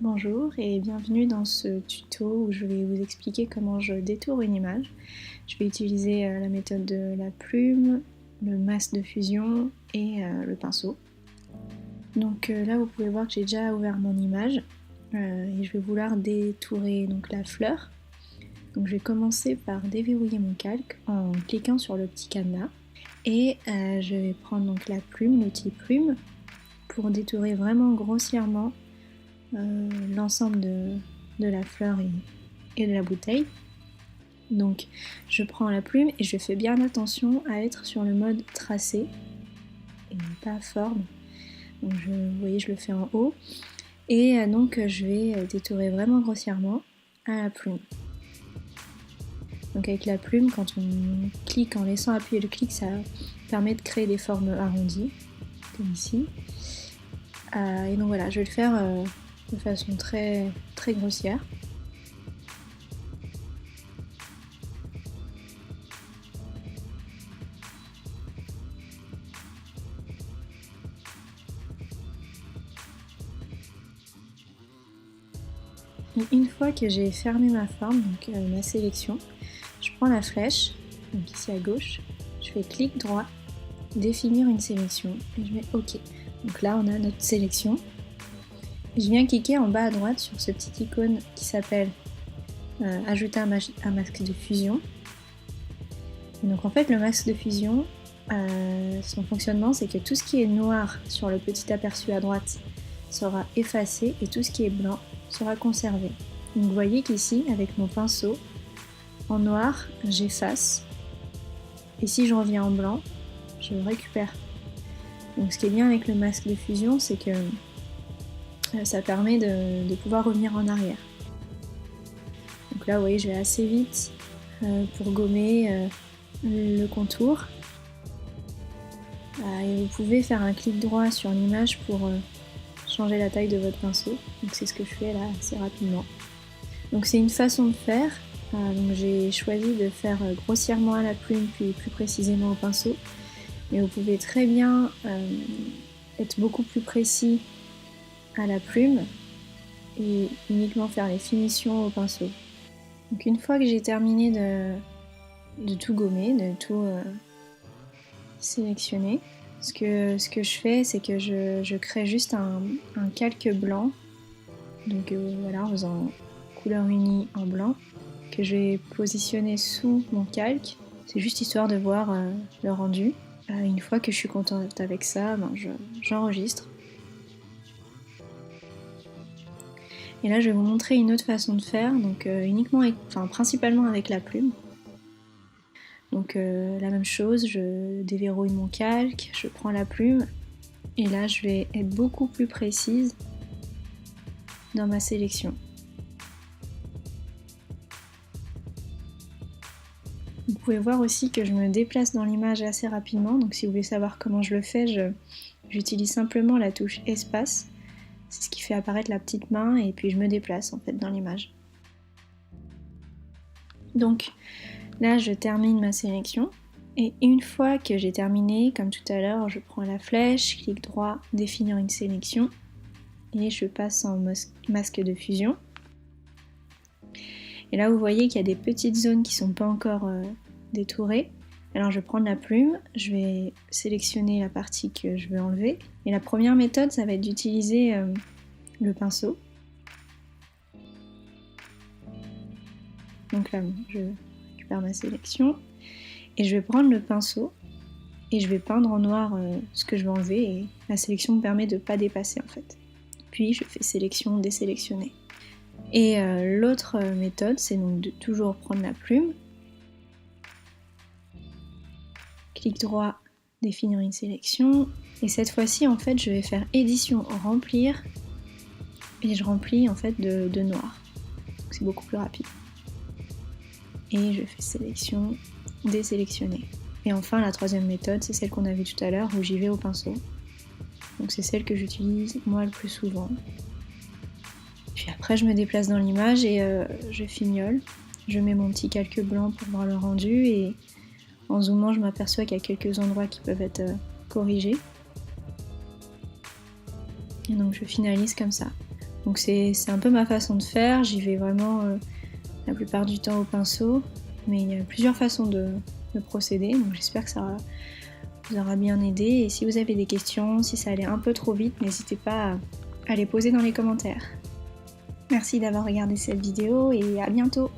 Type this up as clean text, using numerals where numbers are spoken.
Bonjour et bienvenue dans ce tuto où je vais vous expliquer comment je détourne une image. Je vais utiliser la méthode de la plume, le masque de fusion et le pinceau. Donc là vous pouvez voir que j'ai déjà ouvert mon image et je vais vouloir détourer donc, la fleur. Donc je vais commencer par déverrouiller mon calque en cliquant sur le petit cadenas et je vais prendre donc la plume, l'outil plume, pour détourer vraiment grossièrement l'ensemble de la fleur et de la bouteille. Donc je prends la plume et je fais bien attention à être sur le mode tracé et pas forme. Donc vous voyez, je le fais en haut et donc je vais détourer vraiment grossièrement à la plume. Donc avec la plume, quand on clique en laissant appuyer le clic, ça permet de créer des formes arrondies, comme ici. Et donc voilà, je vais le faire de façon très grossière. Une fois que j'ai fermé ma forme, donc ma sélection, je prends la flèche, donc ici à gauche, je fais clic droit, définir une sélection et je mets OK. Donc là on a notre sélection. Je viens cliquer en bas à droite sur ce petit icône qui s'appelle ajouter un masque de fusion. Et donc en fait le masque de fusion, son fonctionnement c'est que tout ce qui est noir sur le petit aperçu à droite sera effacé et tout ce qui est blanc sera conservé. Donc vous voyez qu'ici avec mon pinceau en noir j'efface et si je reviens en blanc je récupère. Donc ce qui est bien avec le masque de fusion c'est que ça permet de pouvoir revenir en arrière. Donc là vous voyez je vais assez vite pour gommer le contour. Et vous pouvez faire un clic droit sur l'image pour changer la taille de votre pinceau. Donc c'est ce que je fais là assez rapidement. Donc c'est une façon de faire. Donc j'ai choisi de faire grossièrement à la plume puis plus précisément au pinceau. Mais vous pouvez très bien être beaucoup plus précis à la plume et uniquement faire les finitions au pinceau. Donc une fois que j'ai terminé de tout gommer, de tout sélectionner, ce que je fais c'est que je crée juste un calque blanc, donc voilà, en faisant couleur unie en blanc, que je vais positionner sous mon calque. C'est juste histoire de voir le rendu. Une fois que je suis contente avec ça, j'enregistre. Et là je vais vous montrer une autre façon de faire, donc principalement avec la plume. Donc la même chose, je déverrouille mon calque, je prends la plume et là je vais être beaucoup plus précise dans ma sélection. Vous pouvez voir aussi que je me déplace dans l'image assez rapidement, donc si vous voulez savoir comment je le fais, j'utilise simplement la touche espace, c'est ce qui fait apparaître la petite main et puis je me déplace en fait dans l'image. Donc là je termine ma sélection et une fois que j'ai terminé, comme tout à l'heure, je prends la flèche, clic droit, définir une sélection et je passe en masque de fusion. Et là vous voyez qu'il y a des petites zones qui ne sont pas encore détourées. Alors je vais prendre la plume, je vais sélectionner la partie que je veux enlever. Et la première méthode ça va être d'utiliser le pinceau. Donc là je récupère ma sélection et je vais prendre le pinceau et je vais peindre en noir ce que je veux enlever et la sélection me permet de ne pas dépasser en fait. Puis je fais sélection, désélectionner. Et l'autre méthode c'est donc de toujours prendre la plume, clic droit, définir une sélection et cette fois-ci en fait je vais faire édition, remplir et je remplis en fait de noir. C'est beaucoup plus rapide. Et je fais sélection, désélectionner. Et enfin la troisième méthode c'est celle qu'on a vue tout à l'heure où j'y vais au pinceau. Donc c'est celle que j'utilise moi le plus souvent. Puis après je me déplace dans l'image et je fignole. Je mets mon petit calque blanc pour voir le rendu et en zoomant je m'aperçois qu'il y a quelques endroits qui peuvent être corrigés. Et donc je finalise comme ça. Donc c'est un peu ma façon de faire, j'y vais vraiment la plupart du temps au pinceau, mais il y a plusieurs façons de procéder, donc j'espère que ça vous aura bien aidé. Et si vous avez des questions, si ça allait un peu trop vite, n'hésitez pas à les poser dans les commentaires. Merci d'avoir regardé cette vidéo et à bientôt!